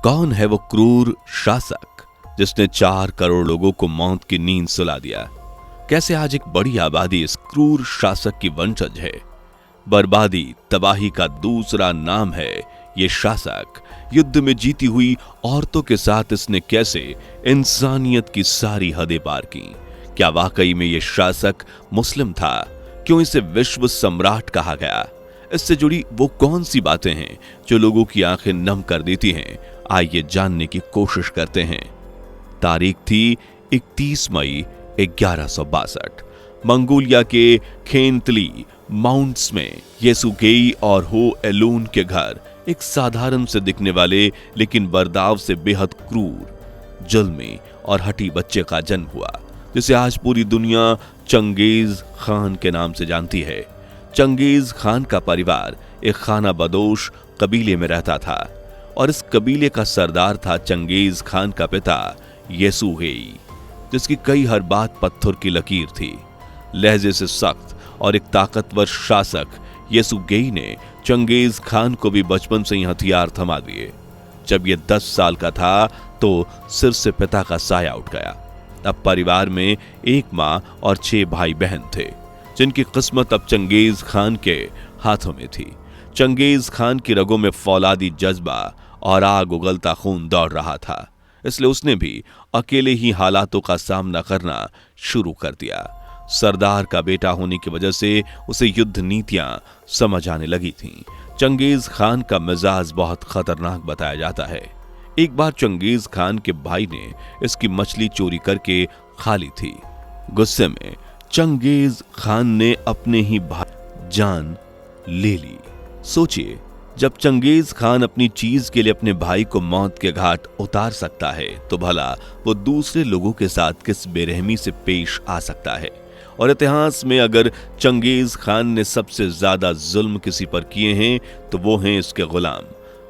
कौन है वो क्रूर शासक जिसने 4 करोड़ लोगों को मौत की नींद सुला दिया? कैसे आज एक बड़ी आबादी इस क्रूर शासक की वंशज है? बर्बादी, तबाही का दूसरा नाम है ये शासक। युद्ध में जीती हुई औरतों के साथ इसने कैसे इंसानियत की सारी हदें पार की? क्या वाकई में ये शासक मुस्लिम था? क्यों इसे विश्व सम्राट कहा गया? इससे जुड़ी वो कौन सी बातें हैं जो लोगों की आंखें नम कर देती हैं? आइए जानने की कोशिश करते हैं। तारीख थी 31 मई 1162। मंगोलिया के खेंतली माउंट्स में येसुगेई और हो एलून के घर एक साधारण से दिखने वाले लेकिन बर्ताव से बेहद क्रूर, जुल्मी और हठी बच्चे का जन्म हुआ, जिसे आज पूरी दुनिया चंगेज खान के नाम से जानती है। चंगेज खान का परिवार एक खाना बदोश कबीले में रहता था और इस कबीले का सरदार था चंगेज खान का पिता येसुगेई, जिसकी कई हर बात पत्थर की लकीर थी। लहजे से सख्त और एक ताकतवर शासक येसुगेई ने चंगेज खान को भी बचपन से ही हथियार थमा दिए। जब यह 10 साल का था तो सिर से पिता का साया उठ गया। अब परिवार में एक मां और 6 भाई बहन थे, जिनकी किस्मत अब चंगेज खान के हाथों में थी। चंगेज खान की रगों में फौलादी जज्बा और आग उगलता खून दौड़ रहा था, इसलिए उसने भी अकेले ही हालातों का सामना करना शुरू कर दिया। सरदार का बेटा होने की वजह से उसे युद्ध नीतियां समझ आने लगी थीं। चंगेज खान का मिजाज बहुत खतरनाक बताया जाता है। एक बार चंगेज खान के भाई ने इसकी मछली चोरी करके खा ली थी। गुस्से में चंगेज खान ने अपने ही भाई जान ले ली। सोचिए, जब चंगेज खान अपनी चीज के लिए अपने भाई को मौत के घाट उतार सकता है तो भला वो दूसरे लोगों के साथ किस बेरहमी से पेश आ सकता है। और इतिहास में अगर चंगेज खान ने सबसे ज्यादा जुल्म किसी पर किए हैं तो वो हैं इसके गुलाम,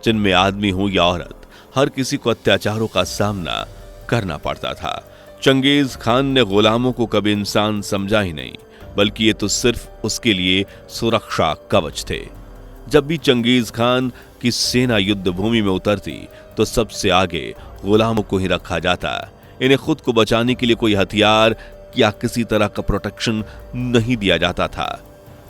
जिनमें आदमी हो या औरत, हर किसी को अत्याचारों का सामना करना पड़ता था। चंगेज खान ने गुलामों को कभी इंसान समझा ही नहीं, बल्कि ये तो सिर्फ उसके लिए सुरक्षा कवच थे। जब भी चंगेज खान की सेना युद्ध भूमि में उतरती तो सबसे आगे गुलामों को ही रखा जाता। इन्हें खुद को बचाने के लिए कोई हथियार या किसी तरह का प्रोटेक्शन नहीं दिया जाता था।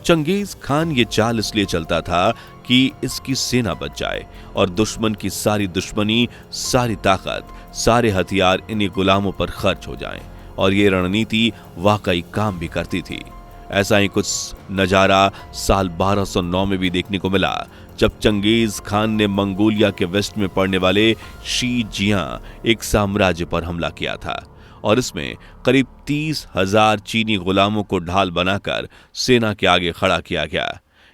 चंगेज खान ये चाल इसलिए चलता था कि इसकी सेना बच जाए और दुश्मन की सारी दुश्मनी, सारी ताकत, सारे हथियार इन्हीं गुलामों पर खर्च हो जाएं। और ये रणनीति वाकई काम भी करती थी। ऐसा ही कुछ नजारा साल 1209 में भी देखने को मिला, जब चंगेज खान ने मंगोलिया के वेस्ट में पड़ने वाले शीजियां एक साम्राज्य पर हमला किया था और इसमें करीब 30,000 चीनी गुलामों को ढाल बनाकर सेना के आगे खड़ा किया गया।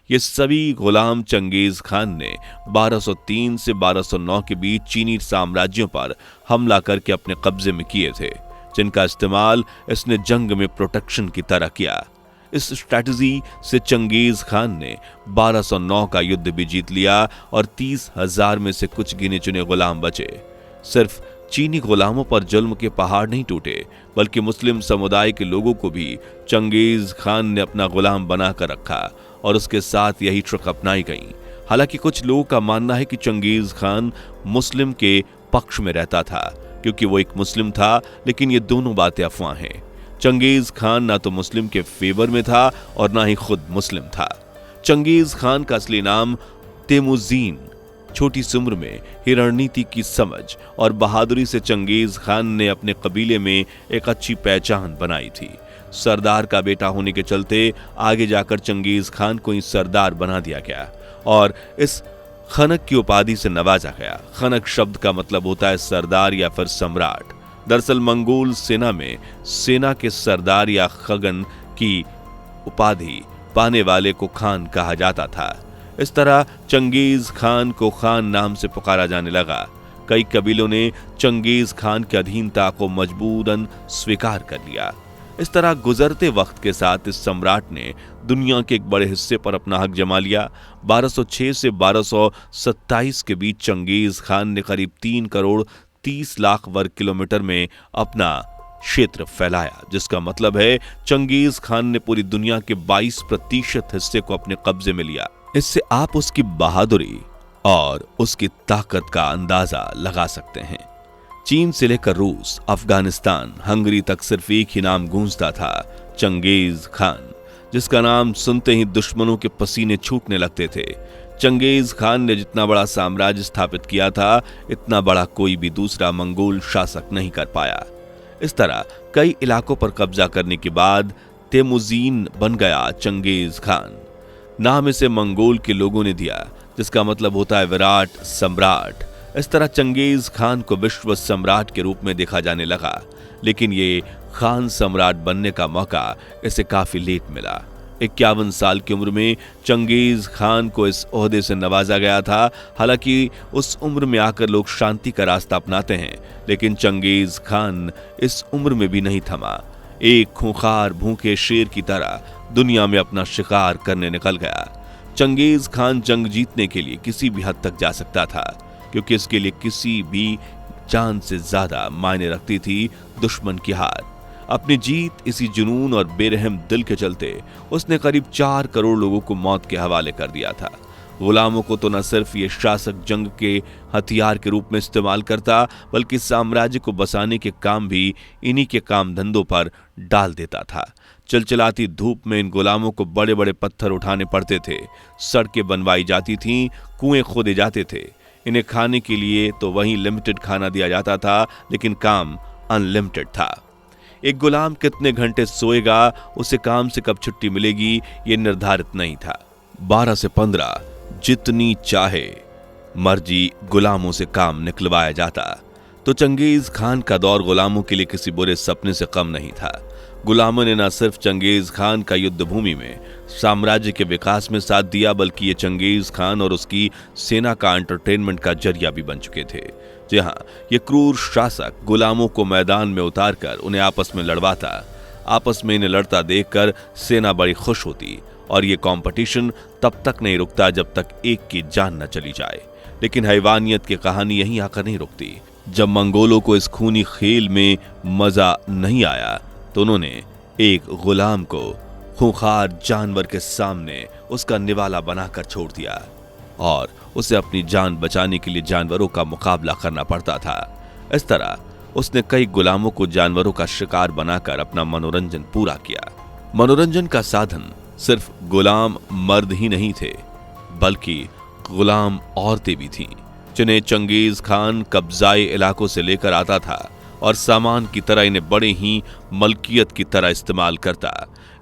ये सभी गुलाम चंगेज खान ने 1203 से 1209 के बीच चीनी साम्राज्यों पर हमला करके अपने कब्जे में किए थे, जिनका इस्तेमाल इसने जंग में प्रोटेक्शन की तरह किया। इस स्ट्रैटेजी से चंगेज खान ने 1209 का युद्ध भी जीत लिया और 30,000 में से कुछ गिने चुने गुलाम बचे। सिर्फ चीनी गुलामों पर जुल्म के पहाड़ नहीं टूटे, बल्कि मुस्लिम समुदाय के लोगों को भी चंगेज खान ने अपना गुलाम बनाकर रखा और उसके साथ यही ट्रिक अपनाई गई। हालांकि कुछ लोगों का मानना है कि चंगेज खान मुस्लिम के पक्ष में रहता था क्योंकि वो एक मुस्लिम था, लेकिन ये दोनों बातें अफवाह हैं। चंगेज खान ना तो मुस्लिम के फेवर में था और ना ही खुद मुस्लिम था। चंगेज खान का असली नाम तेमुजीन। छोटी सी उम्र में ही रणनीति की समझ और बहादुरी से चंगेज खान ने अपने कबीले में एक अच्छी पहचान बनाई थी। सरदार का बेटा होने के चलते आगे जाकर चंगेज खान को ही सरदार बना दिया गया और इस खनक की उपाधि से नवाजा गया। खनक शब्द का मतलब होता है सरदार या फिर सम्राट। दरअसल मंगोल सेना में सेना के सरदार या खगन की उपाधि पाने वाले को खान कहा जाता था। इस तरह चंगेज खान को खान नाम से पुकारा जाने लगा। कई कबीलों ने चंगेज खान की अधीनता को मजबूरन स्वीकार कर लिया। इस तरह गुजरते वक्त के साथ इस सम्राट ने दुनिया के एक बड़े हिस्से पर अपना हक जमा लिया। 1206 से 1227 के बीच चंगेज खान ने करीब 3 करोड़ 30 लाख वर्ग किलोमीटर में अपना क्षेत्र फैलाया, जिसका मतलब है चंगेज खान ने पूरी दुनिया के 22% हिस्से को अपने कब्जे में लिया। इससे आप उसकी बहादुरी और उसकी ताकत का अंदाजा लगा सकते हैं। चीन से लेकर रूस, अफगानिस्तान, हंगरी तक सिर्फ एक ही नाम गूंजता था, चंगेज खान, जिसका नाम सुनते ही दुश्मनों के पसीने छूटने लगते थे। चंगेज खान ने जितना बड़ा साम्राज्य स्थापित किया था, इतना बड़ा कोई भी दूसरा मंगोल शासक नहीं कर पाया। इस तरह कई इलाकों पर कब्जा करने के बाद तेमुजीन बन गया चंगेज खान। नाम इसे मंगोल के लोगों ने दिया, जिसका मतलब होता है विराट सम्राट। इस तरह चंगेज खान को विश्व सम्राट के रूप में देखा जाने लगा, लेकिन ये खान सम्राट बनने का मौका इसे काफी लेट मिला। 51 साल की उम्र में चंगेज खान को इस ओहदे से नवाजा गया था। हालांकि उस उम्र में आकर लोग शांति का रास्ता अपनाते हैं, लेकिन चंगेज खान इस उम्र में भी नहीं थमा। एक खूंखार भूखे शेर की तरह दुनिया में अपना शिकार करने निकल गया। चंगेज खान जंग जीतने के लिए किसी भी हद तक जा सकता था, क्योंकि इसके लिए किसी भी जान से ज्यादा मायने रखती थी दुश्मन की हार। अपनी जीत इसी जुनून और बेरहम दिल के चलते उसने करीब 4 करोड़ लोगों को मौत के हवाले कर दिया था। गुलामों को तो न सिर्फ ये शासक जंग के हथियार के रूप में इस्तेमाल करता, बल्कि साम्राज्य को बसाने के काम भी इन्हीं के काम धंधों पर डाल देता था। चिलचिलाती धूप में इन गुलामों को बड़े बड़े पत्थर उठाने पड़ते थे, सड़कें बनवाई जाती थीं, कुएं खोदे जाते थे। इन्हें खाने के लिए तो वहीं लिमिटेड खाना दिया जाता था, लेकिन काम अनलिमिटेड था। एक गुलाम कितने घंटे सोएगा, उसे काम से कब छुट्टी मिलेगी, ये निर्धारित नहीं था। 12 से 15 जितनी चाहे मर्जी गुलामों से काम निकलवाया जाता। तो चंगेज खान का दौर गुलामों के लिए किसी बुरे सपने से कम नहीं था। गुलामों ने न सिर्फ चंगेज खान का युद्ध भूमि में साम्राज्य के विकास में साथ दिया, बल्कि ये चंगेज खान और उसकी सेना का एंटरटेनमेंट का जरिया भी बन चुके थे। जी हाँ, ये क्रूर शासक गुलामों को मैदान में उतारकर उन्हें आपस में लड़वाता। आपस में इन्हें लड़ता देखकर सेना बड़ी खुश होती, और ये कंपटीशन तब तक नहीं रुकता जब तक एक की जान न चली जाए। लेकिन हैवानियत की कहानी यहीं आकर नहीं रुकती। जब मंगोलों को इस खूनी खेल में मजा नहीं आया, तो उन्होंने एक गुलाम को खूंखार जानवर के सामने उसका निवाला बनाकर छोड़ दिया, और उसे अपनी जान बचाने के लिए जानवरों का मुकाबला करना पड़ता था। इस तरह उसने कई गुलामों को जानवरों का शिकार बनाकर अपना मनोरंजन पूरा किया। मनोरंजन का साधन सिर्फ गुलाम मर्द ही नहीं थे, बल्कि गुलाम औरतें भी थीं, जिन्हें चंगेज खान कब्जाए इलाकों से लेकर आता था और सामान की तरह इन्हें बड़े ही मलकियत की तरह इस्तेमाल करता।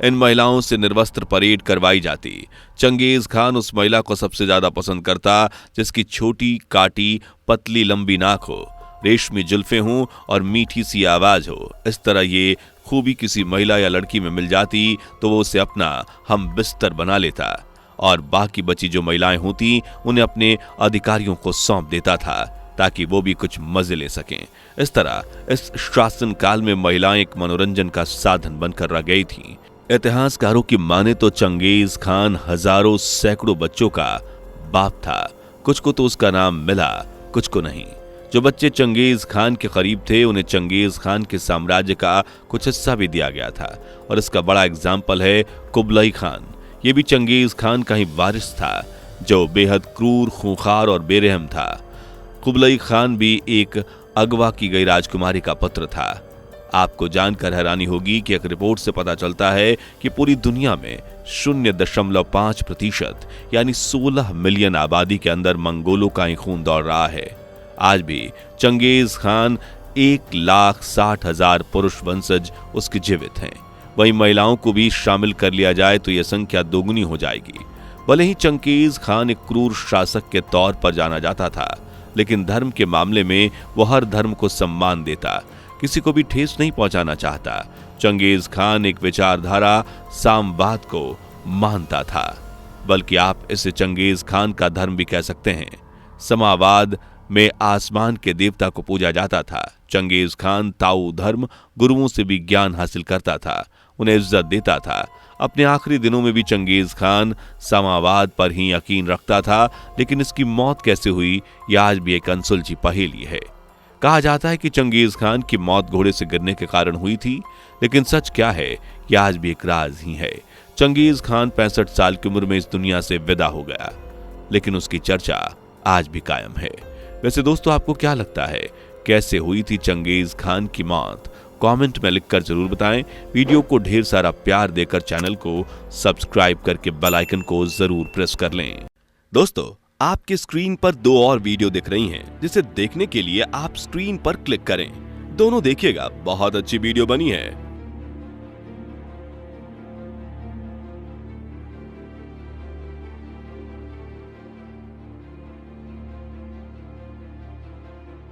इन महिलाओं से निर्वस्त्र परेड करवाई जाती। चंगेज खान उस महिला को सबसे ज्यादा पसंद करता जिसकी छोटी काटी पतली लंबी नाक हो, रेशमी जुल्फें हों और मीठी सी आवाज हो। इस तरह ये खूबी किसी महिला या लड़की में मिल जाती तो वो उसे अपना हम बिस्तर बना लेता, और बाकी बची जो महिलाएं होती उन्हें अपने अधिकारियों को सौंप देता था, ताकि वो भी कुछ मजे ले सकें। इस तरह इस शासन काल में महिलाएं एक मनोरंजन का साधन बनकर रह गई थीं। इतिहासकारों की माने तो चंगेज खान हजारों सैकड़ों बच्चों का बाप था। कुछ को तो उसका नाम मिला, कुछ को नहीं। जो बच्चे चंगेज खान के करीब थे, उन्हें चंगेज खान के साम्राज्य का कुछ हिस्सा भी दिया गया था, और इसका बड़ा एग्जाम्पल है कुबलाई खान। ये भी चंगेज खान का ही वारिस था, जो बेहद क्रूर, खूंखार और बेरहम था। कुबलाई खान भी एक अगवा की गई राजकुमारी का पुत्र था। आपको जानकर हैरानी होगी कि एक रिपोर्ट से पता चलता है कि पूरी दुनिया में 0.5% यानी 16 मिलियन आबादी के अंदर मंगोलों का ही खून दौड़ रहा है। आज भी चंगेज खान 1,60,000 पुरुष वंशज उसके जीवित हैं। वहीं महिलाओं को भी शामिल कर लिया जाए तो यह संख्या दोगुनी हो जाएगी। भले ही चंगेज खान एक क्रूर शासक के तौर पर जाना जाता था, लेकिन धर्म के मामले में वो हर धर्म को सम्मान देता, किसी को भी ठेस नहीं पहुंचाना चाहता। चंगेज खान एक विचारधारा सामवाद को मानता था, बल्कि आप इसे चंगेज खान का धर्म भी कह सकते हैं। समावाद में आसमान के देवता को पूजा जाता था। चंगेज खान ताऊ धर्म गुरुओं से भी ज्ञान हासिल करता था, उन्हें इज्जत देता था। अपने आखिरी दिनों में भी चंगेज खान समावाद पर ही यकीन रखता था, लेकिन इसकी मौत कैसे हुई, यह आज भी एक अनसुलझी पहेली है। कहा जाता है कि चंगेज खान की मौत घोड़े से गिरने के कारण हुई थी, लेकिन सच क्या है यह आज भी एक राज ही है। चंगेज खान 65 साल की उम्र में इस दुनिया से विदा हो गया, लेकिन उसकी चर्चा आज भी कायम है। वैसे दोस्तों, आपको क्या लगता है, कैसे हुई थी चंगेज खान की मौत? कमेंट में लिखकर जरूर बताएं। वीडियो को ढेर सारा प्यार देकर चैनल को सब्सक्राइब करके बेल आइकन को जरूर प्रेस कर लें। दोस्तों, आपकी स्क्रीन पर 2 और वीडियो दिख रही हैं, जिसे देखने के लिए आप स्क्रीन पर क्लिक करें। दोनों देखिएगा, बहुत अच्छी वीडियो बनी है।